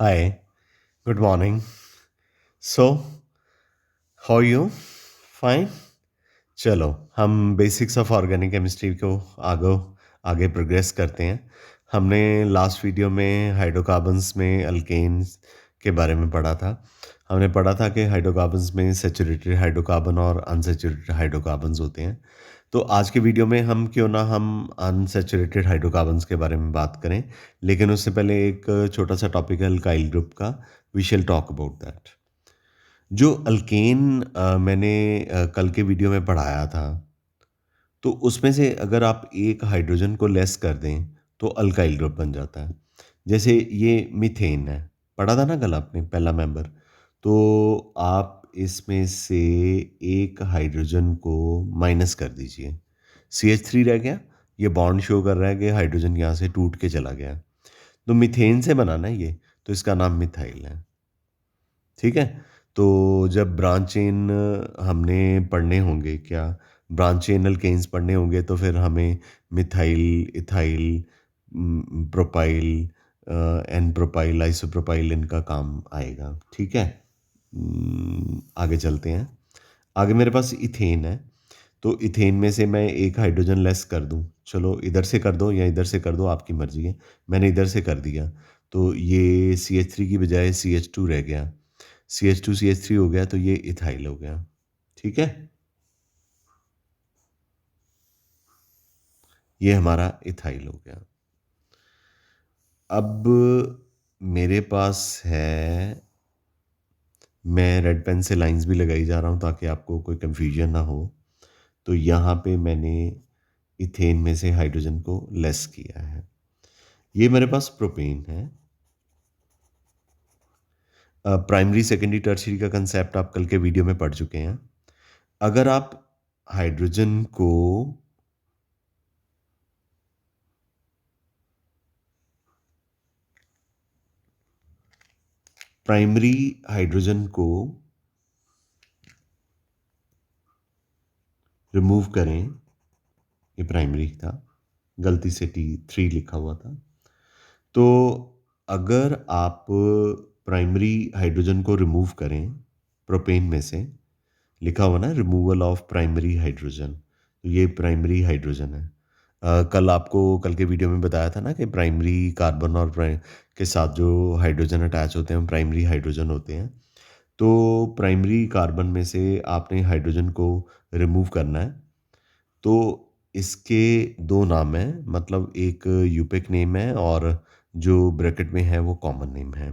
Hi, good morning. So, how are you? Fine? चलो हम basics of organic chemistry को आगे आगे प्रोग्रेस करते हैं। हमने लास्ट वीडियो में हाइड्रोकार्बन्स में अल्केन्स के बारे में पढ़ा था। हमने पढ़ा था कि हाइड्रोकार्बन्स में सैचुरेटेड हाइड्रोकार्बन और अनसैचुरेटेड हाइड्रोकार्बन्स होते हैं। तो आज के वीडियो में हम अनसैचुरेटेड हाइड्रोकार्बन्स के बारे में बात करें, लेकिन उससे पहले एक छोटा सा टॉपिक है अल्काइल ग्रुप का। We shall talk about that. जो अल्केन मैंने कल के वीडियो में पढ़ाया था, तो उसमें से अगर आप एक हाइड्रोजन को लेस कर दें तो अल्काइल ग्रुप बन जाता है। जैसे ये मीथेन है, पढ़ा था ना कल आपने पहला मेंबर। तो आप इसमें से एक हाइड्रोजन को माइनस कर दीजिए, CH3 रह गया। ये बॉन्ड शो कर रहा है कि हाइड्रोजन यहाँ से टूट के चला गया। तो मीथेन से बनाना है ये, तो इसका नाम मिथाइल है। ठीक है। तो जब ब्रांच चेन हमने पढ़ने होंगे, क्या ब्रांच चेन अल्केन्स पढ़ने होंगे, तो फिर हमें methyl, ethyl, propyl, n propyl, isopropyl इनका काम आएगा। ठीक है। आगे चलते हैं। आगे मेरे पास इथेन है। तो इथेन में से मैं एक हाइड्रोजन लेस कर दूं, चलो इधर से कर दो या इधर से कर दो, आपकी मर्जी है। मैंने इधर से कर दिया, तो ये CH3 की बजाय CH2 रह गया। CH2 CH3 हो गया, तो ये इथाइल हो गया। ठीक है। ये हमारा इथाइल हो गया। अब मेरे पास है, मैं रेड पेन से लाइंस भी लगाई जा रहा हूँ ताकि आपको कोई कंफ्यूजन ना हो। तो यहाँ पे मैंने इथेन में से हाइड्रोजन को लेस किया है। ये मेरे पास प्रोपेन है। प्राइमरी सेकेंडरी टर्शियरी का कंसेप्ट आप कल के वीडियो में पढ़ चुके हैं। अगर आप हाइड्रोजन को प्राइमरी हाइड्रोजन को रिमूव करें, ये प्राइमरी था, गलती से T3 लिखा हुआ था। तो अगर आप प्राइमरी हाइड्रोजन को रिमूव करें प्रोपेन में से, लिखा हुआ ना रिमूवल ऑफ प्राइमरी हाइड्रोजन, तो ये प्राइमरी हाइड्रोजन है। कल आपको कल के वीडियो में बताया था ना कि प्राइमरी कार्बन और के साथ जो हाइड्रोजन अटैच होते हैं वो प्राइमरी हाइड्रोजन होते हैं। तो प्राइमरी कार्बन में से आपने हाइड्रोजन को रिमूव करना है। तो इसके दो नाम हैं, मतलब एक यूपिक नेम है और जो ब्रैकेट में है वो कॉमन नेम है।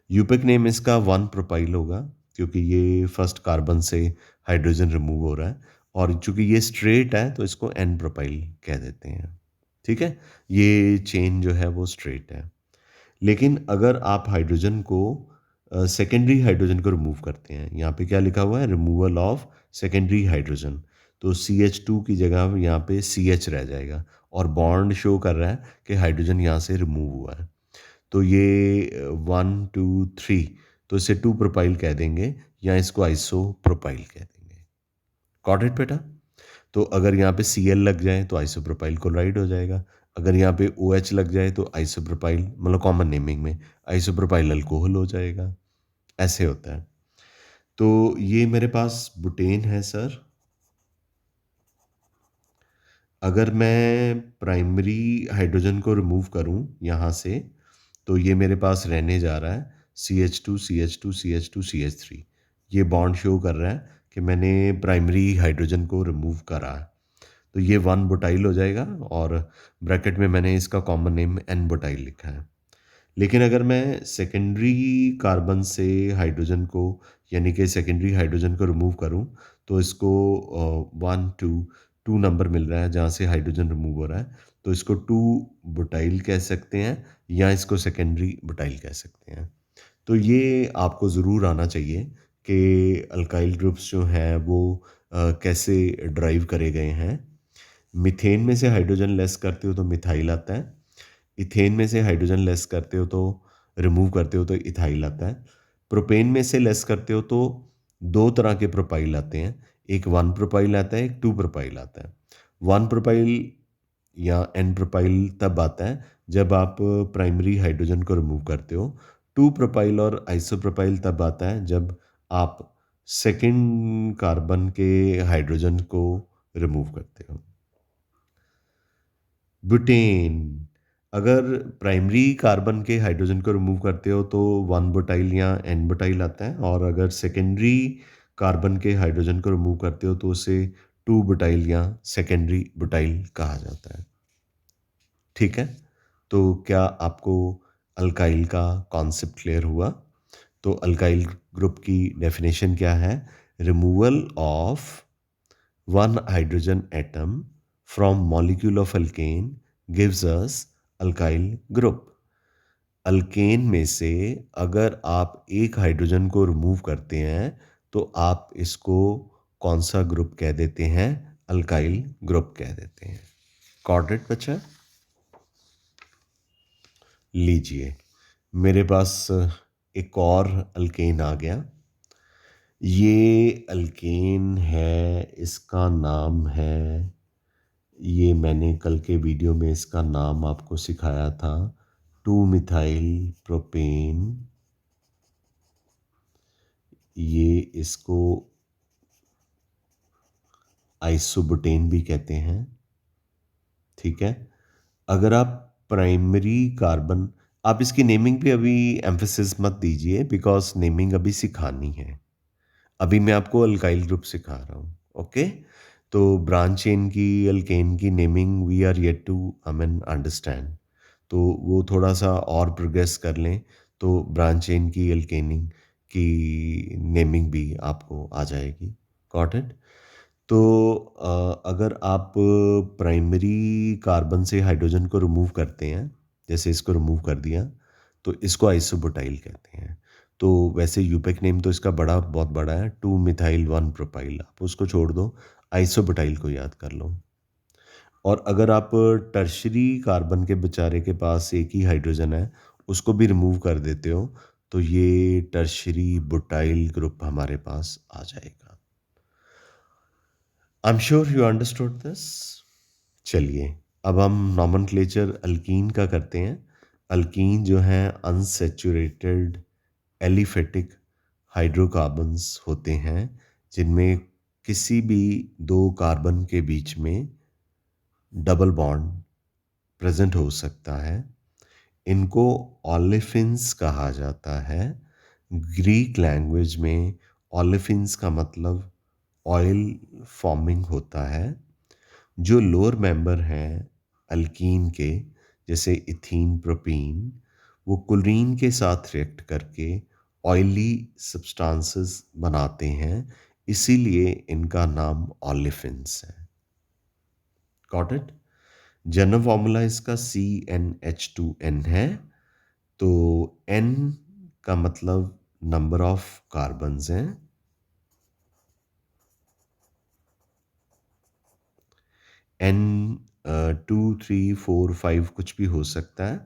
यूपिक नेम इसका 1 प्रोपाइल होगा, क्योंकि ये फर्स्ट कार्बन से हाइड्रोजन रिमूव हो रहा है, और चूंकि ये स्ट्रेट है तो इसको एन प्रोपाइल कह देते हैं। ठीक है। ये चेन जो है वो स्ट्रेट है। लेकिन अगर आप हाइड्रोजन को सेकेंडरी हाइड्रोजन को रिमूव करते हैं, यहाँ पे क्या लिखा हुआ है, रिमूवल ऑफ सेकेंडरी हाइड्रोजन, तो CH2 की जगह यहाँ पे CH रह जाएगा और बॉन्ड शो कर रहा है कि हाइड्रोजन यहाँ से रिमूव हुआ है। तो ये 1 2 3, तो इसे 2 प्रोपाइल कह देंगे या इसको आइसो प्रोपाइल कह देंगे। गॉट इट बेटा। तो अगर यहाँ पे Cl लग जाए तो आइसोप्रोपाइल क्लोराइड हो जाएगा। अगर यहाँ पे OH लग जाए तो आइसोप्रोपाइल, मतलब कॉमन नेमिंग में आइसोप्रोपाइल अल्कोहल हो जाएगा। ऐसे होता है। तो ये मेरे पास बुटेन है सर। अगर मैं प्राइमरी हाइड्रोजन को रिमूव करूँ यहाँ से, तो ये मेरे पास रहने जा रहा है CH2 CH2 CH2 CH3। ये बॉन्ड शो कर रहा है कि मैंने प्राइमरी हाइड्रोजन को रिमूव करा है। तो ये 1 बुटाइल हो जाएगा और ब्रैकेट में मैंने इसका कॉमन नेम N बुटाइल लिखा है। लेकिन अगर मैं सेकेंडरी कार्बन से हाइड्रोजन को, यानी कि सेकेंडरी हाइड्रोजन को रिमूव करूं, तो इसको 1 2 नंबर मिल रहा है जहाँ से हाइड्रोजन रिमूव हो रहा है, तो इसको 2 बुटाइल कह सकते हैं या इसको सेकेंडरी बुटाइल कह सकते हैं। तो ये आपको ज़रूर आना चाहिए कि अल्काइल ग्रुप्स जो हैं वो कैसे ड्राइव करे गए हैं। मीथेन में से हाइड्रोजन लेस करते हो तो मिथाइल आता है। इथेन में से हाइड्रोजन लेस करते हो तो रिमूव करते हो तो इथाइल आता है। प्रोपेन में से लेस करते हो तो दो तरह के प्रोपाइल आते हैं, एक 1 प्रोपाइल आता है, एक 2 प्रोपाइल आता है। 1 प्रोपाइल या N प्रोपाइल तब आता है जब आप प्राइमरी हाइड्रोजन को रिमूव करते हो। टू प्रोपाइल और आइसोप्रोपाइल तब आता है जब आप सेकंड कार्बन के हाइड्रोजन को रिमूव करते हो। ब्यूटेन, अगर प्राइमरी कार्बन के हाइड्रोजन को रिमूव करते हो तो वन बुटाइल या एन बुटाइल आता है, और अगर सेकेंडरी कार्बन के हाइड्रोजन को रिमूव करते हो तो उसे टू बुटाइल या सेकेंडरी बुटाइल कहा जाता है। ठीक है, तो क्या आपको अल्काइल का कॉन्सेप्ट क्लियर हुआ? तो अल्काइल ग्रुप की डेफिनेशन क्या है? Removal of one hydrogen atom from molecule of alkane gives us alkyl group. Alkane में से अगर आप एक हाइड्रोजन को रिमूव करते हैं तो आप इसको कौन सा ग्रुप कह देते हैं? अल्काइल ग्रुप कह देते हैं। गॉट इट बच्चा? लीजिए, मेरे पास एक और अल्केन आ गया। ये अल्केन है, इसका नाम है, ये मैंने कल के वीडियो में इसका नाम आपको सिखाया था, 2 मिथाइल प्रोपेन। ये इसको आइसोबुटेन भी कहते हैं। ठीक है, अगर आप प्राइमरी कार्बन, आप इसकी नेमिंग पे अभी एम्फेसिस मत दीजिए बिकॉज नेमिंग अभी सिखानी है। अभी मैं आपको अल्काइल ग्रुप सिखा रहा हूँ। ओके, तो ब्रांच चेन की अल्केन की naming we are yet to understand, तो वो थोड़ा सा और प्रोग्रेस कर लें तो ब्रांच चेन की अल्केनिंग की नेमिंग भी आपको आ जाएगी। Got it? तो अगर आप प्राइमरी कार्बन से हाइड्रोजन को रिमूव करते हैं, जैसे इसको रिमूव कर दिया, तो इसको आइसोबुटाइल कहते हैं। तो वैसे यूपेक नेम तो इसका बहुत बड़ा है, 2 मिथाइल 1 प्रोपाइल, आप उसको छोड़ दो, आइसोबुटाइल को याद कर लो। और अगर आप टर्शरी कार्बन के बेचारे के पास एक ही हाइड्रोजन है, उसको भी रिमूव कर देते हो, तो ये टर्शरी बुटाइल ग्रुप हमारे पास आ जाएगा। I am sure you understood this. चलिए, अब हम नॉमेनक्लेचर अल्कीन का करते हैं। अल्कीन जो है अनसैचुरेटेड एलिफेटिक हाइड्रोकार्बन्स होते हैं जिनमें किसी भी दो कार्बन के बीच में डबल बॉन्ड प्रेजेंट हो सकता है। इनको ऑलिफिन्स कहा जाता है। ग्रीक लैंग्वेज में ऑलिफिन्स का मतलब ऑयल फॉर्मिंग होता है। जो लोअर मेंबर हैं अल्कीन के, जैसे इथीन प्रोपीन, वो क्लोरीन के साथ रिएक्ट करके ऑयली सब्सटेंसेस बनाते हैं, इसीलिए इनका नाम ऑलिफिन्स है। Got it? जनरल फॉर्मूला इसका CnH2n है। तो n का मतलब नंबर ऑफ कार्बन्स हैं, n 2 3 4 5 कुछ भी हो सकता है,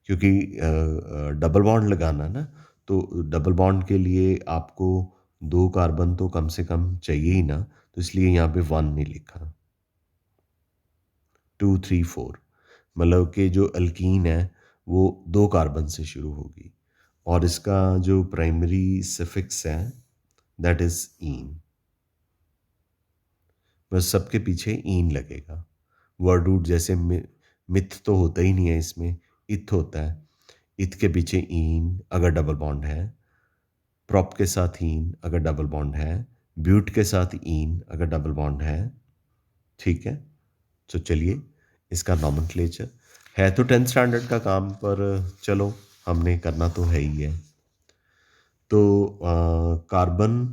क्योंकि डबल बॉन्ड लगाना ना, तो डबल बॉन्ड के लिए आपको दो कार्बन तो कम से कम चाहिए ही ना, तो इसलिए यहाँ पे 1 नहीं लिखा। 2 3 4 मतलब कि जो अल्कीन है वो दो कार्बन से शुरू होगी, और इसका जो प्राइमरी सफिक्स है दैट इज ईन। बस सबके पीछे ईन लगेगा। वर्ड रूट जैसे मिथ तो होता ही नहीं है इसमें, इथ होता है। इथ के पीछे ईन अगर डबल बॉन्ड है, प्रॉप के साथ ईन अगर डबल बॉन्ड है, ब्यूट के साथ ईन अगर डबल बॉन्ड है। ठीक है, तो चलिए, इसका नॉमेनक्लेचर है तो 10th स्टैंडर्ड का काम, पर चलो हमने करना तो है ही है। तो कार्बन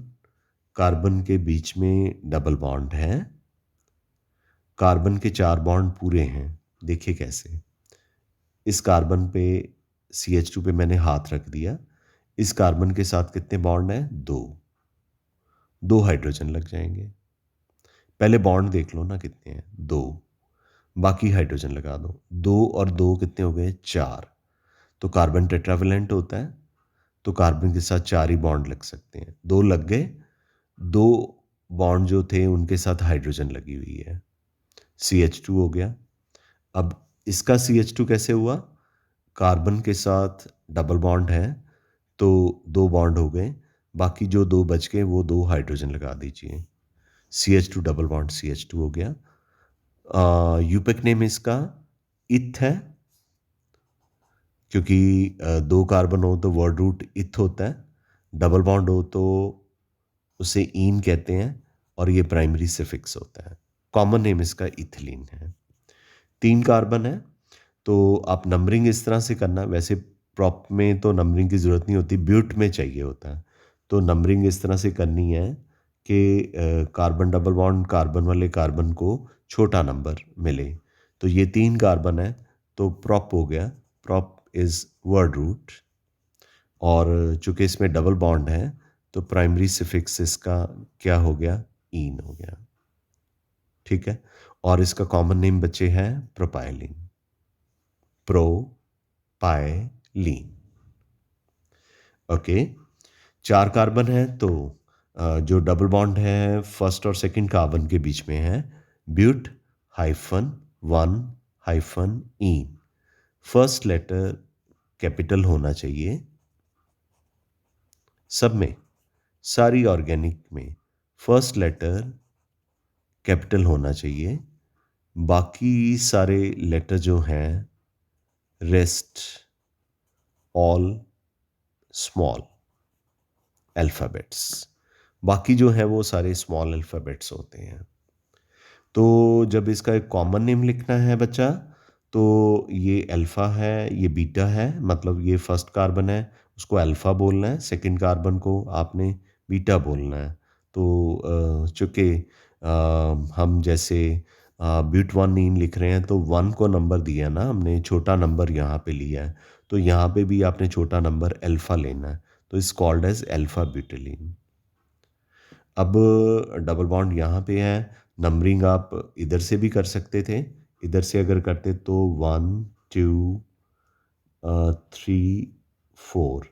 कार्बन के बीच में डबल बॉन्ड है। कार्बन के 4 बॉन्ड पूरे हैं। देखिए कैसे, इस कार्बन पे CH2 पे मैंने हाथ रख दिया। इस कार्बन के साथ कितने बॉन्ड हैं? दो। दो हाइड्रोजन लग जाएंगे। पहले बॉन्ड देख लो ना कितने हैं, दो। बाकी हाइड्रोजन लगा दो, दो और दो कितने हो गए? 4। तो कार्बन टेट्रावेलेंट होता है, तो कार्बन के साथ 4 ही बॉन्ड लग सकते हैं। दो लग गए, दो बॉन्ड जो थे उनके साथ हाइड्रोजन लगी हुई है, CH2 हो गया। अब इसका CH2 कैसे हुआ? कार्बन के साथ डबल बॉन्ड है, तो 2 बॉन्ड हो गए, बाकी जो 2 बच गए वो 2 हाइड्रोजन लगा दीजिए। CH2 डबल बॉन्ड CH2 हो गया। यूपेक नेम इसका इथ है, क्योंकि 2 कार्बन हो तो वर्ड रूट इथ होता है, डबल बॉन्ड हो तो उसे ईन कहते हैं और ये प्राइमरी सिफिक्स होता है। कॉमन नेम इसका इथिलीन है। 3 कार्बन है, तो आप नंबरिंग इस तरह से करना, वैसे प्रॉप में तो नंबरिंग की ज़रूरत नहीं होती, ब्यूट में चाहिए होता है। तो नंबरिंग इस तरह से करनी है कि कार्बन डबल बॉन्ड कार्बन वाले कार्बन को छोटा नंबर मिले। तो ये 3 कार्बन है, तो प्रॉप हो गया, प्रॉप इज़ वर्ड रूट। और चूंकि इसमें डबल बॉन्ड है तो प्राइमरी सिफिक्स इसका क्या हो गया, ईन हो गया। ठीक है, और इसका कॉमन नेम बचे हैं प्रोपाइलिन, प्रोपाइलीन। ओके, 4 कार्बन है, तो जो डबल बॉन्ड है फर्स्ट और सेकंड कार्बन के बीच में है, but hyphen 1 hyphen ene. First letter capital होना चाहिए सब में, सारी ऑर्गेनिक में फर्स्ट लेटर कैपिटल होना चाहिए, बाकी सारे लेटर जो हैं रेस्ट ऑल स्मॉल अल्फ़ाबेट्स, बाकी जो है वो सारे स्मॉल अल्फ़ाबेट्स होते हैं। तो जब इसका एक कॉमन नेम लिखना है बच्चा, तो ये अल्फ़ा है, ये बीटा है, मतलब ये फर्स्ट कार्बन है उसको अल्फ़ा बोलना है, सेकंड कार्बन को आपने बीटा बोलना है। तो चूँकि हम जैसे ब्यूट वन इन लिख रहे हैं तो 1 को नंबर दिया ना हमने, छोटा नंबर यहाँ पे लिया है, तो यहाँ पे भी आपने छोटा नंबर अल्फ़ा लेना है, तो इस कॉल्ड एज अल्फ़ा ब्यूटिलीन। अब डबल बॉन्ड यहाँ पे है, नंबरिंग आप इधर से भी कर सकते थे, इधर से अगर करते तो 1 2 3 4,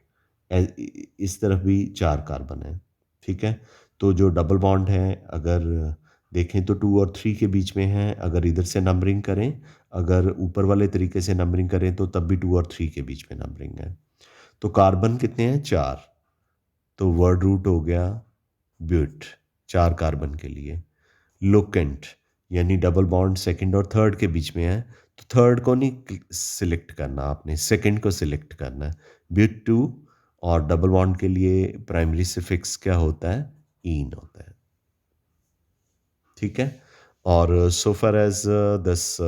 इस तरफ भी 4 कार्बन है। ठीक है, तो जो डबल बॉन्ड है अगर देखें तो 2 और 3 के बीच में है, अगर इधर से नंबरिंग करें, अगर ऊपर वाले तरीके से नंबरिंग करें तो तब भी 2 और 3 के बीच में नंबरिंग है। तो कार्बन कितने हैं, 4, तो वर्ड रूट हो गया ब्यूट, 4 कार्बन के लिए। लोकेंट यानी डबल बॉन्ड सेकंड और थर्ड के बीच में है, तो थर्ड को नहीं सिलेक्ट करना आपने, सेकंड को सिलेक्ट करना है। ब्यूट 2, और डबल बॉन्ड के लिए प्राइमरी सिफिक्स क्या होता है, ईन होता है। ठीक है, और so far as this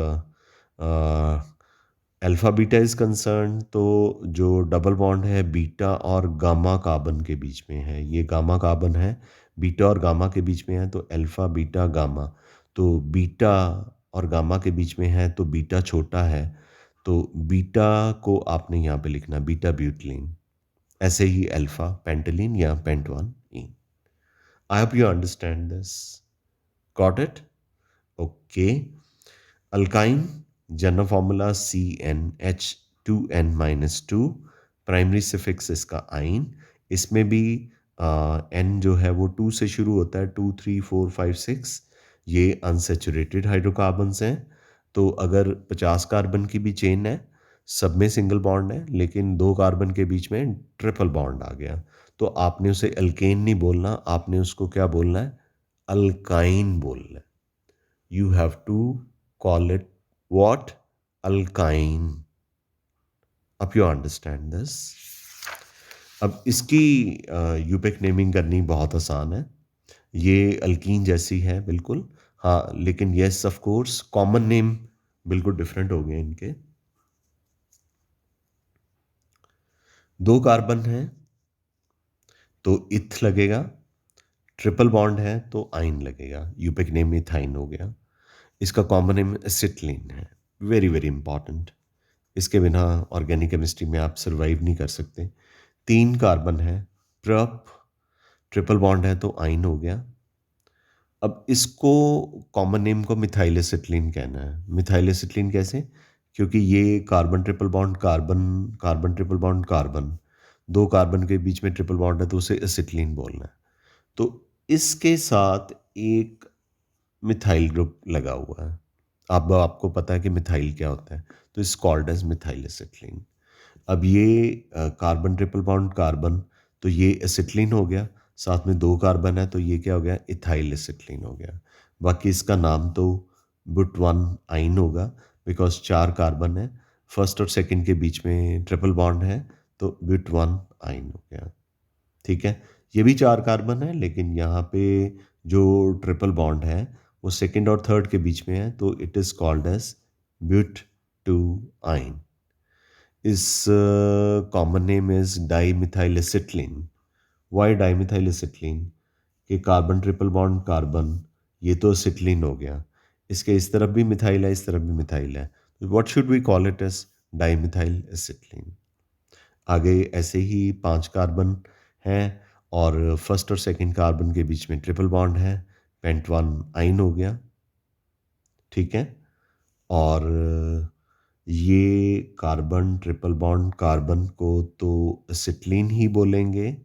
alpha beta is concern, तो जो डबल बॉन्ड है बीटा और गामा कार्बन के बीच में है, ये गामा कार्बन है, बीटा और गामा के बीच में है, तो अल्फ़ा बीटा गामा, तो बीटा और गामा के बीच में है तो बीटा छोटा है, तो बीटा को आपने यहाँ पे लिखना बीटा ब्यूटलीन, ऐसे ही अल्फ़ा पेंटलीन या पेंटवन इन। I hope you understand this, got it? Okay, alkyne general formula CnH2n-2, primary suffix इसका आइन, इसमें भी एन जो है वो 2 से शुरू होता है, 2 3 4 5 6, ये अनसेचुरेटेड हाइड्रोकार्बन्स हैं। तो अगर 50 कार्बन की भी चेन है, सब में सिंगल बॉन्ड है, लेकिन 2 कार्बन के बीच में ट्रिपल बॉन्ड आ गया, तो आपने उसे एल्केन नहीं बोलना, आपने उसको क्या बोलना है, अल्काइन बोलना है। You have to call it what? Alkyne. अब you understand this? अब इसकी यूपेक नेमिंग करनी बहुत आसान है, ये अल्कीन जैसी है बिल्कुल, हाँ, लेकिन yes of course common name बिल्कुल डिफरेंट हो गए इनके। 2 कार्बन है तो इथ लगेगा, ट्रिपल बॉन्ड है तो आइन लगेगा, यूपेक नेम इथाइन हो गया। इसका कॉमन नेम एसिटिलीन है, वेरी वेरी इंपॉर्टेंट, इसके बिना ऑर्गेनिक केमिस्ट्री में आप सर्वाइव नहीं कर सकते। 3 कार्बन है, प्रप, ट्रिपल बॉन्ड है तो आइन हो गया। अब इसको कॉमन नेम को मिथाइल एसिटिलीन कहना है। मिथाइल एसिटिलीन कैसे? क्योंकि ये carbon triple bond carbon, carbon triple bond carbon, 2 carbon के बीच में ट्रिपल बॉन्ड है तो उसे एसिटिलीन बोलना है। तो इसके साथ एक मिथाइल ग्रुप लगा हुआ है, अब आपको पता है कि मिथाइल क्या होता है, तो इस कॉल्ड एज मिथाइल एसिटिलीन। अब ये कार्बन ट्रिपल बॉन्ड कार्बन, तो ये एसिटिलीन हो गया, साथ में दो कार्बन है तो ये क्या हो गया, इथाइल एसिटिलीन हो गया। बाकी इसका नाम तो बुट वन आइन होगा, बिकॉज चार कार्बन है, फर्स्ट और सेकंड के बीच में ट्रिपल बॉन्ड है, तो बुट वन आइन हो गया। ठीक है, ये भी चार कार्बन है, लेकिन यहाँ पे जो ट्रिपल बॉन्ड है वो सेकंड और थर्ड के बीच में है, तो it is called as but two yne. इस common name is dimethyl acetylene. Why dimethyl acetylene? कि कार्बन ट्रिपल बॉन्ड कार्बन, ये तो एसिटिलीन हो गया, इसके इस तरफ भी मिथाइल है, इस तरफ भी मिथाइल है, what should we call it as? Dimethyl acetylene. आगे ऐसे ही पांच कार्बन हैं और फर्स्ट और सेकंड कार्बन के बीच में ट्रिपल बॉन्ड है, पेंट वन आइन हो गया। ठीक है, और ये कार्बन ट्रिपल बॉन्ड कार्बन को तो एसिटिलीन ही बोलेंगे,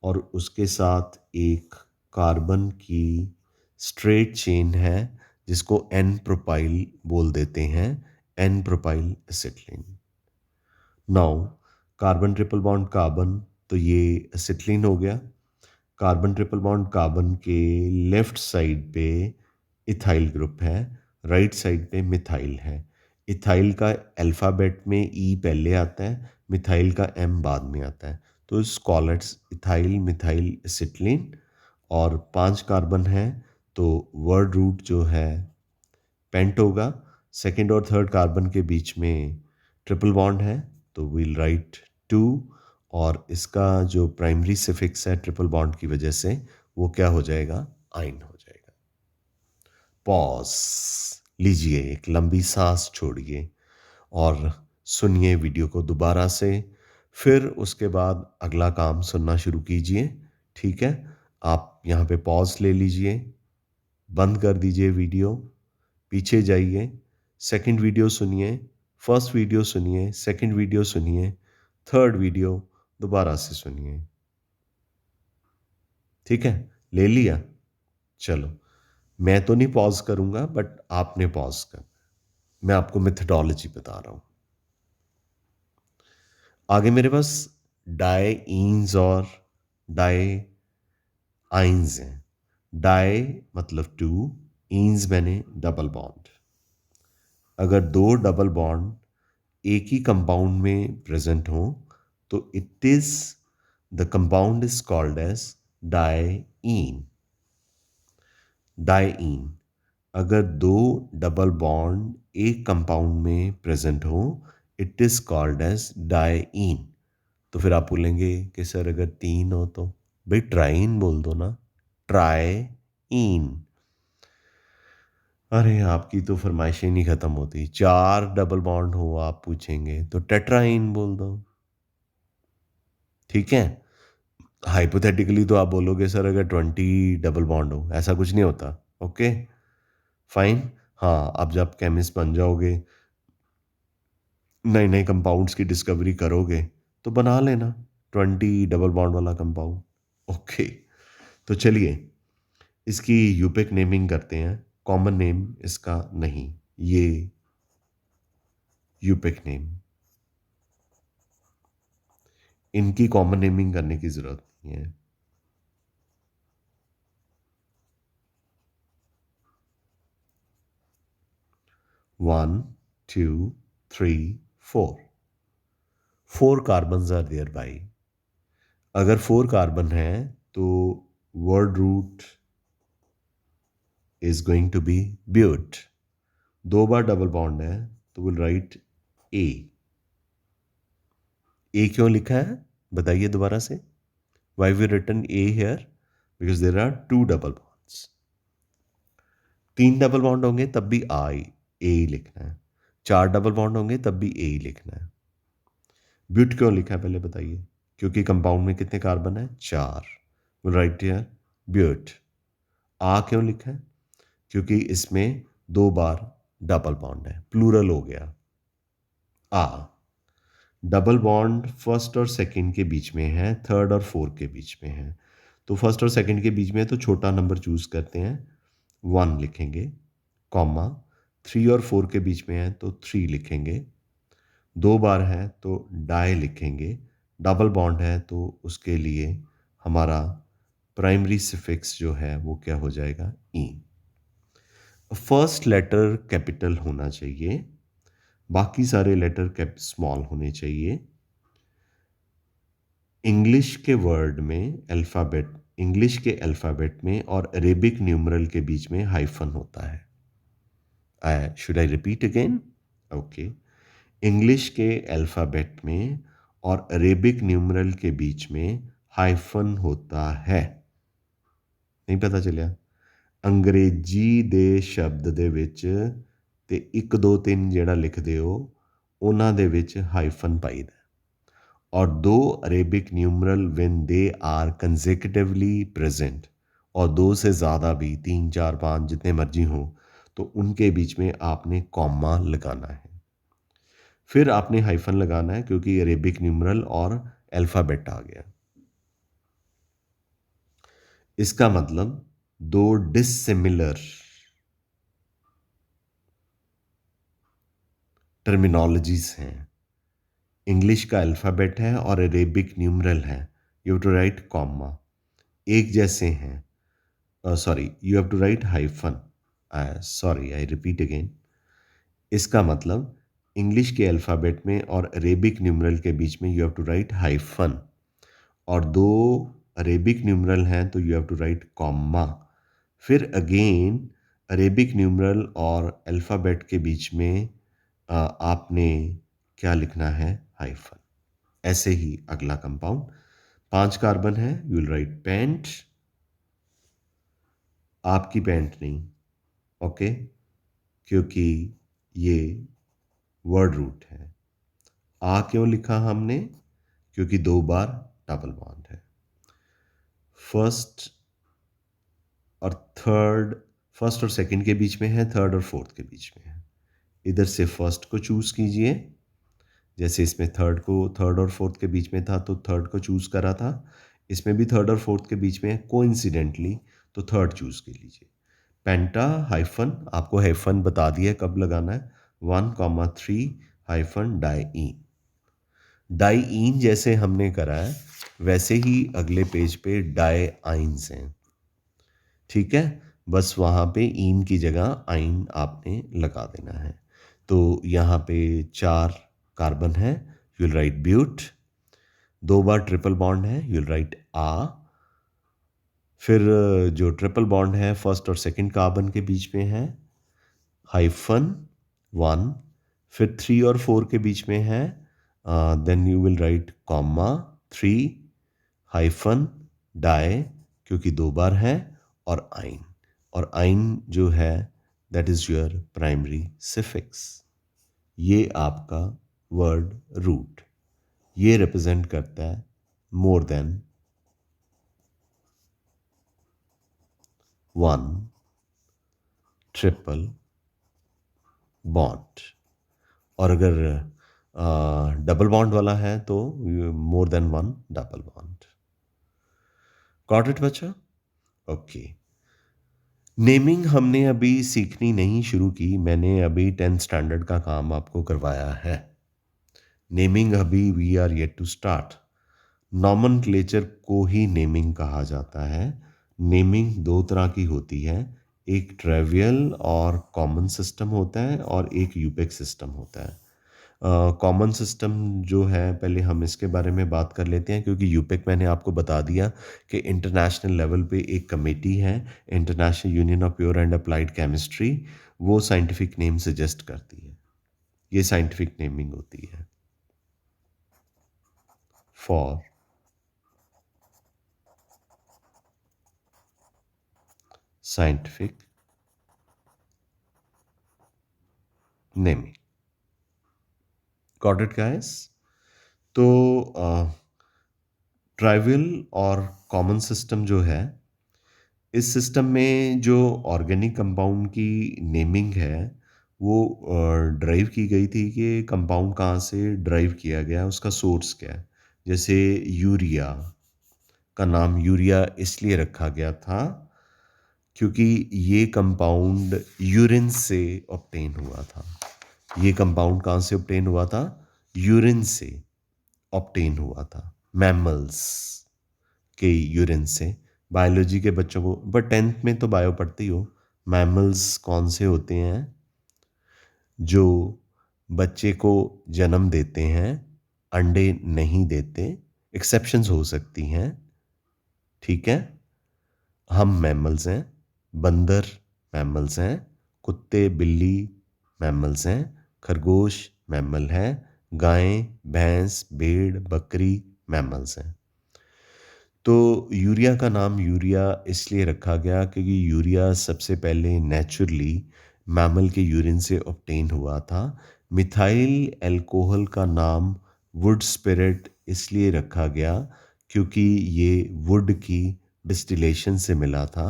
और उसके साथ एक कार्बन की स्ट्रेट चेन है जिसको एन प्रोपाइल बोल देते हैं, n propyl acetylene. Now carbon triple bond carbon, तो ये एसिटिलीन हो गया। कार्बन ट्रिपल बॉन्ड कार्बन के लेफ्ट साइड पे इथाइल ग्रुप है, राइट साइड पे मिथाइल है। इथाइल का अल्फ़ाबेट में ई पहले आता है, मिथाइल का एम बाद में आता है, तो इस कॉलेट्स इथाइल मिथाइल एसिटिलीन। और पांच कार्बन है, तो वर्ड रूट जो है पेंट होगा। सेकंड और थर्ड कार्बन के बीच में ट्रिपल बॉन्ड है, तो वील राइट टू, और इसका जो प्राइमरी सिफिक्स है ट्रिपल बॉन्ड की वजह से वो क्या हो जाएगा, आइन हो जाएगा। पॉज लीजिए, एक लंबी सांस छोड़िए और सुनिए वीडियो को दोबारा से, फिर उसके बाद अगला काम सुनना शुरू कीजिए। ठीक है, आप यहाँ पे पॉज ले लीजिए, बंद कर दीजिए वीडियो, पीछे जाइए, सेकंड वीडियो सुनिए, फर्स्ट वीडियो सुनिए, सेकंड वीडियो सुनिए, थर्ड वीडियो दोबारा से सुनिए। ठीक है, ले लिया? चलो, मैं तो नहीं पॉज करूंगा, बट आपने पॉज कर, मैं आपको मेथडोलॉजी बता रहा हूं। आगे मेरे पास डाईईन्स और डाई आइंस हैं। डाई मतलब टू, ईन्स मैंने डबल बॉन्ड। अगर दो डबल बॉन्ड एक ही कंपाउंड में प्रेजेंट हो तो it is the compound is called as diene. Diene. अगर दो डबल बॉन्ड एक कंपाउंड में प्रेजेंट हो, it is called as diene. तो फिर आप बोलेंगे कि सर अगर तीन हो तो? भाई ट्राइन बोल दो ना, ट्राईन। अरे आपकी तो फरमाइशें नहीं खत्म होती। चार डबल बॉन्ड हो आप पूछेंगे तो टेट्राइन बोल दो। ठीक है, हाइपोथेटिकली तो आप बोलोगे सर अगर 20 डबल बॉन्ड हो, ऐसा कुछ नहीं होता। Okay fine. हाँ, अब जब केमिस्ट बन जाओगे, नए नए कंपाउंड्स की डिस्कवरी करोगे, तो बना लेना 20 डबल बॉन्ड वाला कंपाउंड। ओके, तो चलिए इसकी यूपिक नेमिंग करते हैं। कॉमन नेम इसका नहीं, ये यूपिक नेम, इनकी कॉमन नेमिंग करने की जरूरत नहीं है। 1 2 3 4, 4 कार्बन आर देयर बाई। अगर 4 कार्बन है तो word root is going to be but. दो बार डबल बॉन्ड है तो विल राइट ए। ए क्यों लिखा है बताइए दोबारा से? Why we written a here? Because there are two double bonds. तीन डबल बॉन्ड होंगे तब भी आई ए ही लिखना है, चार डबल बॉन्ड होंगे तब भी ए ही लिखना है। ब्यूट क्यों लिखा है पहले बताइए? क्योंकि कंपाउंड में कितने कार्बन है? चार, राइट हियर ब्यूट। आ क्यों लिखा है? क्योंकि इसमें दो बार डबल बॉन्ड है, प्लूरल हो गया आ। डबल बॉन्ड फर्स्ट और सेकंड के बीच में है, थर्ड और फोर्थ के बीच में है, तो फर्स्ट और सेकंड के बीच में है तो छोटा नंबर चूज करते हैं, वन लिखेंगे, कॉमा। थ्री और फोर के बीच में है तो थ्री लिखेंगे, दो बार है तो डाई लिखेंगे, डबल बॉन्ड है तो उसके लिए हमारा प्राइमरी सिफिक्स जो है वो क्या हो जाएगा, ई। फर्स्ट लेटर कैपिटल होना चाहिए, बाकी सारे लेटर कैप स्मॉल होने चाहिए। इंग्लिश के वर्ड में अल्फ़ाबेट, इंग्लिश के अल्फ़ाबेट में और अरेबिक न्यूमरल के बीच में हाइफन होता है। Should I repeat again? Okay. English के अल्फ़ाबेट में और अरेबिक न्यूमरल के बीच में हाइफन होता है। नहीं पता चलिਆ? ਅੰਗਰੇਜ਼ੀ ਦੇ ਸ਼ਬਦ ਦੇ ਵਿੱਚ ਤੇ 1 2 3 ਜਿਹੜਾ ਲਿਖਦੇ ਹੋ ਉਹਨਾਂ ਦੇ ਵਿੱਚ ਹਾਈਫਨ ਪਾਈਦਾ। और दो Arabic numeral when they are consecutively present, और दो से ज़्यादा भी, 3 4 5 जितने मर्जी हों, तो उनके बीच में आपने कॉमा लगाना है। फिर आपने हाइफन लगाना है क्योंकि अरेबिक न्यूमरल और अल्फ़ाबेट आ गया। इसका मतलब दो डिसिमिलर टर्मिनोलॉजीज हैं। इंग्लिश का अल्फ़ाबेट है और अरेबिक न्यूमरल है, you have to write comma. एक जैसे हैं, sorry, you have to write hyphen. Sorry, I repeat again. इसका मतलब इंग्लिश के अल्फ़ाबेट में और अरेबिक न्यूमरल के बीच में you have to write hyphen, और दो अरेबिक न्यूमरल हैं तो you have to write comma. फिर अगेन अरेबिक न्यूमरल और अल्फ़ाबेट के बीच में आपने क्या लिखना है, हाइफन। ऐसे ही अगला कंपाउंड, 5 कार्बन है, यू विल राइट पेंट, आपकी पेंट नहीं, ओके, क्योंकि ये वर्ड रूट है। आ क्यों लिखा हमने? क्योंकि 2 बार डबल बॉन्ड है। फर्स्ट और थर्ड, फर्स्ट और सेकंड के बीच में है, थर्ड और फोर्थ के बीच में है। इधर से फर्स्ट को चूज़ कीजिए, जैसे इसमें थर्ड और फोर्थ के बीच में था तो थर्ड को चूज़ करा था, इसमें भी थर्ड और फोर्थ के बीच में है कोइंसिडेंटली, तो थर्ड चूज़ कर लीजिए। पेंटा हाइफन, आपको हाइफन बता दिया कब लगाना है, 1,3 हाइफन डाईईन। डाईईन जैसे हमने करा है वैसे ही अगले पेज पे डाई आइंस हैं, ठीक है। बस वहाँ पे ईन की जगह आइन आपने लगा देना है। तो यहाँ पे 4 कार्बन है, यू विल राइट ब्यूट। 2 बार ट्रिपल बॉन्ड है, यू विल राइट आ। फिर जो ट्रिपल बॉन्ड है फर्स्ट और सेकंड कार्बन के बीच में है, हाइफन 1। फिर 3 और 4 के बीच में है, then you will write comma 3 hyphen di, क्योंकि 2 बार है, और आइन। और आइन जो है that is your primary suffix. ये आपका वर्ड रूट, ये रिप्रेजेंट करता है मोर देन 1 ट्रिपल बॉन्ड। और अगर डबल बॉन्ड वाला है तो more than 1 double bond. Got it बच्चा? ओके। नेमिंग हमने अभी सीखनी नहीं शुरू की, मैंने अभी 10th स्टैंडर्ड का काम आपको करवाया है। नेमिंग अभी we are yet to start. Nomenclature को ही नेमिंग कहा जाता है। नेमिंग दो तरह की होती है, एक ट्रेवियल और कॉमन सिस्टम होता है और एक यूपेक सिस्टम होता है। कॉमन सिस्टम जो है पहले हम इसके बारे में बात कर लेते हैं, क्योंकि यूपेक मैंने आपको बता दिया कि इंटरनेशनल लेवल पे एक कमेटी है, international union of pure and applied chemistry, वो साइंटिफिक नेम सजेस्ट करती है। ये साइंटिफिक नेमिंग होती है for scientific naming. Got it guys? तो ट्राइवियल और कॉमन सिस्टम जो है, इस सिस्टम में जो ऑर्गेनिक कंपाउंड की नेमिंग है वो ड्राइव की गई थी कि कंपाउंड कहाँ से ड्राइव किया गया, उसका सोर्स क्या है। जैसे यूरिया का नाम यूरिया इसलिए रखा गया था क्योंकि ये कंपाउंड यूरिन से ऑब्टेन हुआ था। ये कंपाउंड कहाँ से ऑब्टेन हुआ था? यूरिन से ऑब्टेन हुआ था, मैमल्स के यूरिन से। बायोलॉजी के बच्चों को, बट 10th में तो बायो पढ़ते ही हो। मैमल्स कौन से होते हैं जो बच्चे को जन्म देते हैं, अंडे नहीं देते, एक्सेप्शंस हो सकती हैं, ठीक है। हम मैमल्स हैं, बंदर मैमल्स हैं, कुत्ते बिल्ली मैमल्स हैं, खरगोश मैमल है, गाय भैंस भेड़ बकरी मैमल्स हैं। तो यूरिया का नाम यूरिया इसलिए रखा गया क्योंकि यूरिया सबसे पहले नेचुरली मैमल के यूरिन से ऑब्टेन हुआ था। मिथाइल अल्कोहल का नाम वुड स्पिरिट इसलिए रखा गया क्योंकि ये वुड की डिस्टिलेशन से मिला था।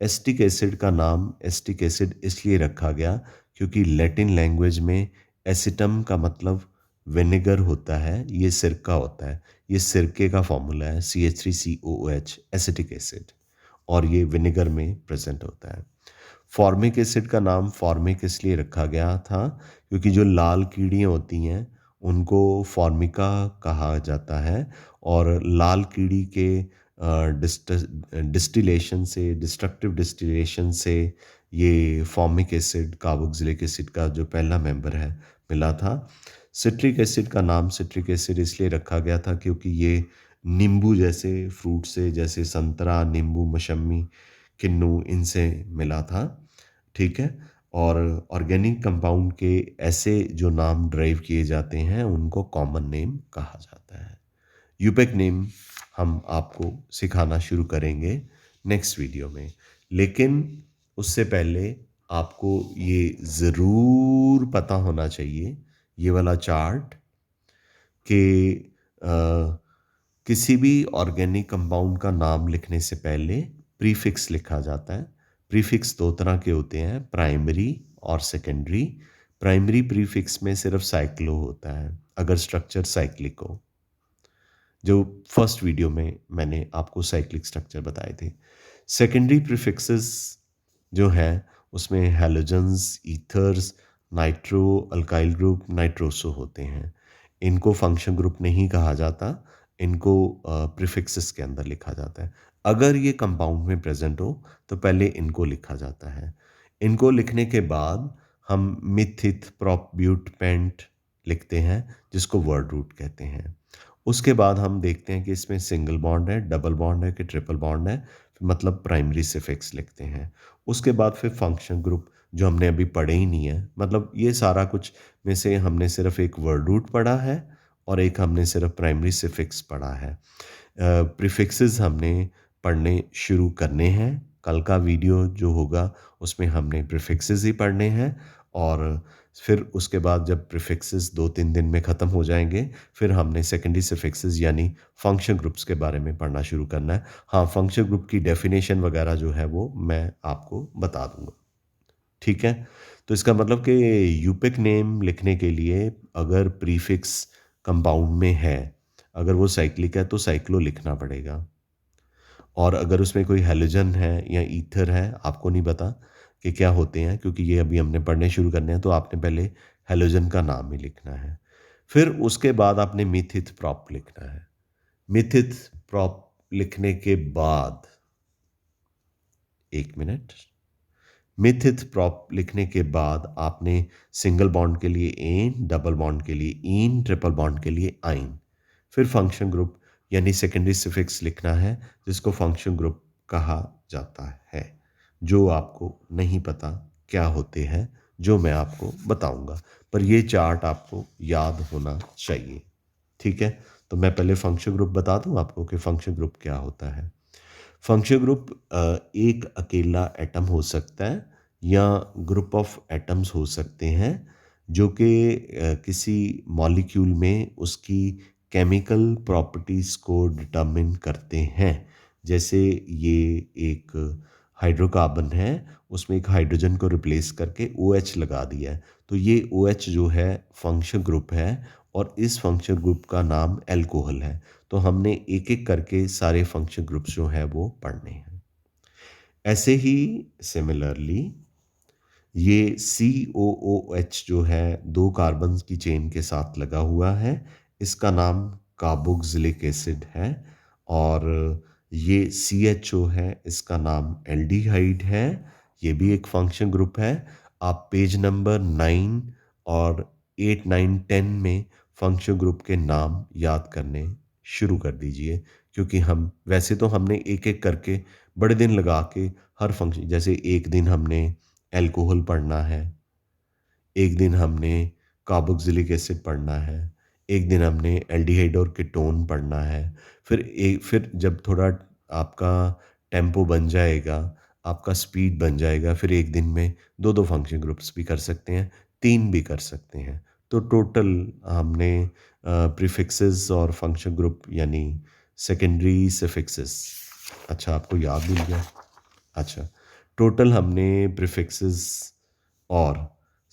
एस्टिक एसिड का नाम एस्टिक एसिड इसलिए रखा गया क्योंकि लैटिन लैंग्वेज में एसिटम का मतलब विनेगर होता है, ये सिरका होता है। ये सिरके का फॉर्मूला है CH3COOH एसिटिक एसिड, और ये विनेगर में प्रेजेंट होता है। फॉर्मिक एसिड का नाम फॉर्मिक इसलिए रखा गया था क्योंकि जो लाल कीड़ियाँ होती हैं उनको फॉर्मिका कहा जाता है, और लाल कीड़ी के डिस्टिलेशन से, डिस्ट्रक्टिव डिस्टिलेशन से ये फॉर्मिक एसिड कार्बोक्सिलिक एसिड का जो पहला मेंबर है मिला था। सिट्रिक एसिड का नाम सिट्रिक एसिड इसलिए रखा गया था क्योंकि ये नींबू जैसे फ्रूट से, जैसे संतरा नींबू मौसम्मी किन्नू, इनसे मिला था, ठीक है। और ऑर्गेनिक कंपाउंड के ऐसे जो नाम ड्राइव किए जाते हैं उनको कॉमन नेम कहा जाता है। यूपेक नेम हम आपको सिखाना शुरू करेंगे नेक्स्ट वीडियो में, लेकिन उससे पहले आपको ये ज़रूर पता होना चाहिए ये वाला चार्ट कि किसी भी ऑर्गेनिक कंपाउंड का नाम लिखने से पहले प्रीफिक्स लिखा जाता है। प्रीफिक्स दो तरह के होते हैं, प्राइमरी और सेकेंडरी। प्राइमरी प्रीफिक्स में सिर्फ साइक्लो होता है अगर स्ट्रक्चर साइक्लिक हो, जो फर्स्ट वीडियो में मैंने आपको साइक्लिक स्ट्रक्चर बताए थे। सेकेंडरी प्रीफिक्सेस जो हैं उसमें halogens, ethers, nitro alkyl group, nitroso होते हैं। इनको फंक्शन ग्रुप नहीं कहा जाता, इनको प्रीफिक्सेस के अंदर लिखा जाता है। अगर ये कंपाउंड में प्रेजेंट हो तो पहले इनको लिखा जाता है। इनको लिखने के बाद हम मिथित प्रॉप ब्यूट पेंट लिखते हैं जिसको वर्ड रूट कहते हैं। उसके बाद हम देखते हैं कि इसमें सिंगल बॉन्ड है, डबल बॉन्ड है कि ट्रिपल बॉन्ड है, मतलब प्राइमरी सिफिक्स लिखते हैं। उसके बाद फिर फंक्शन ग्रुप जो हमने अभी पढ़े ही नहीं है, मतलब ये सारा कुछ में से हमने सिर्फ एक वर्ड रूट पढ़ा है और एक हमने सिर्फ प्राइमरी सिफिक्स पढ़ा है। प्रीफिक्सेस हमने पढ़ने शुरू करने हैं। कल का वीडियो जो होगा उसमें हमने प्रीफिक्सेस ही पढ़ने हैं, और फिर उसके बाद जब प्रीफिक्सेस 2-3 दिन में ख़त्म हो जाएंगे फिर हमने सेकेंडरी सफिक्सेस यानी फंक्शन ग्रुप्स के बारे में पढ़ना शुरू करना है। हाँ, फंक्शन ग्रुप की डेफिनेशन वगैरह जो है वो मैं आपको बता दूंगा, ठीक है। तो इसका मतलब कि यूपिक नेम लिखने के लिए अगर प्रीफिक्स कंपाउंड में है, अगर वो साइक्लिक है तो साइक्लो लिखना पड़ेगा, और अगर उसमें कोई हेलोजन है या ईथर है, आपको नहीं पता कि क्या होते हैं क्योंकि ये अभी हमने पढ़ने शुरू करने हैं, तो आपने पहले हेलोजन का नाम ही लिखना है। फिर उसके बाद आपने मिथित प्रॉप लिखना है। मिथित प्रॉप लिखने के बाद, एक मिनट, मिथित प्रॉप लिखने के बाद आपने सिंगल बॉन्ड के लिए एन, डबल बॉन्ड के लिए इन, ट्रिपल बॉन्ड के लिए आइन, फिर फंक्शन ग्रुप यानी सेकेंडरी सिफिक्स लिखना है जिसको फंक्शन ग्रुप कहा जाता है, जो आपको नहीं पता क्या होते हैं, जो मैं आपको बताऊंगा, पर ये चार्ट आपको याद होना चाहिए, ठीक है। तो मैं पहले फंक्शन ग्रुप बता दूं आपको कि फंक्शन ग्रुप क्या होता है। फंक्शन ग्रुप एक अकेला एटम हो सकता है या ग्रुप ऑफ एटम्स हो सकते हैं जो कि किसी मॉलिक्यूल में उसकी केमिकल प्रॉपर्टीज़ को डिटरमिन करते हैं। जैसे ये एक हाइड्रोकार्बन है, उसमें एक हाइड्रोजन को रिप्लेस करके OH लगा दिया है, तो ये OH जो है फंक्शन ग्रुप है, और इस फंक्शन ग्रुप का नाम अल्कोहल है। तो हमने एक एक करके सारे फंक्शन ग्रुप्स जो है वो पढ़ने हैं। ऐसे ही सिमिलरली ये COOH जो है 2 कार्बन की चेन के साथ लगा हुआ है, इसका नाम कार्बोक्सिलिक एसिड है। और ये CHO है, इसका नाम एल्डिहाइड है। ये भी एक फंक्शन ग्रुप है। आप पेज नंबर 9 और 8, 9, 10 में फंक्शन ग्रुप के नाम याद करने शुरू कर दीजिए, क्योंकि हम वैसे तो हमने एक एक करके बड़े दिन लगा के हर फंक्शन, जैसे एक दिन हमने अल्कोहल पढ़ना है, एक दिन हमने कार्बोक्सिलिक एसिड पढ़ना है, एक दिन हमने एल्डिहाइड और कीटोन पढ़ना है। फिर जब थोड़ा आपका टेम्पो बन जाएगा, आपका स्पीड बन जाएगा, फिर एक दिन में 2-2 फंक्शन ग्रुप्स भी कर सकते हैं, 3 भी कर सकते हैं। तो टोटल हमने प्रीफिक्सेस और फंक्शन ग्रुप यानी सेकेंडरी सफिक्सेस, अच्छा आपको याद मिल गया। अच्छा, टोटल हमने प्रीफिक्सेस और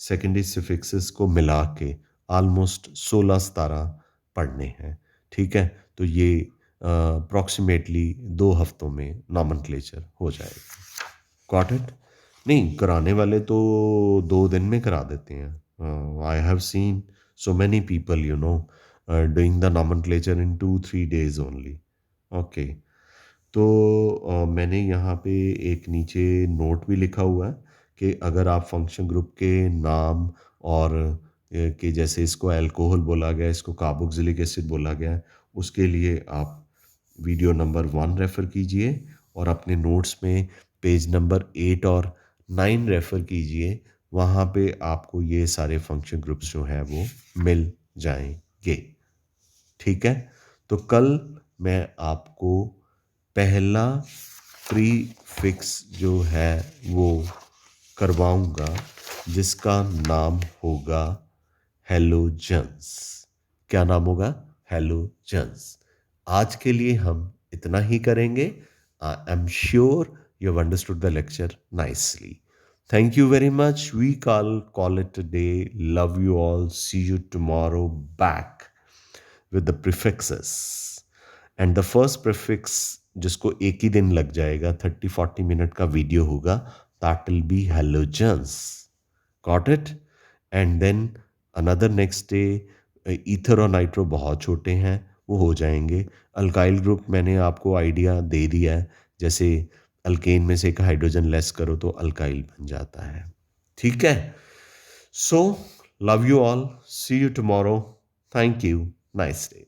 सेकेंडरी सफिक्सेस को मिला के ऑलमोस्ट 16-17 पढ़ने हैं। ठीक है, तो ये अप्रॉक्सीमेटली 2 हफ्तों में नॉमेनक्लेचर हो जाएगा। Got it? नहीं, कराने वाले तो 2 दिन में करा देते हैं। I have seen so many people doing the nomenclature in 2-3 days only. Okay, तो मैंने यहाँ पे एक नीचे नोट भी लिखा हुआ है कि अगर आप फंक्शन ग्रुप के नाम और कि जैसे इसको अल्कोहल बोला गया, इसको कार्बोक्सिलिक एसिड बोला गया है, उसके लिए आप वीडियो नंबर 1 रेफ़र कीजिए और अपने नोट्स में पेज नंबर 8 और 9 रेफ़र कीजिए। वहाँ पे आपको ये सारे फंक्शन ग्रुप्स जो हैं वो मिल जाएंगे। ठीक है, तो कल मैं आपको पहला प्रीफिक्स जो है वो करवाऊंगा, जिसका नाम होगा हेलोजेंस। क्या नाम होगा? हेलोजेंस। आज के लिए हम इतना ही करेंगे। I am sure you have understood the lecture nicely. Thank you very much. We call it a day. Love you all. See you tomorrow back with the prefixes. And the first prefix जिसको एक ही दिन लग जाएगा, 30-40 minute का video होगा, that will be halogens. Got it? And then another next day ether और nitro बहुत छोटे हैं, वो हो जाएंगे। अल्काइल ग्रुप मैंने आपको आइडिया दे दिया है, जैसे अल्केन में से एक हाइड्रोजन लेस करो तो अल्काइल बन जाता है। ठीक है, so love you all, see you tomorrow, thank you, nice day.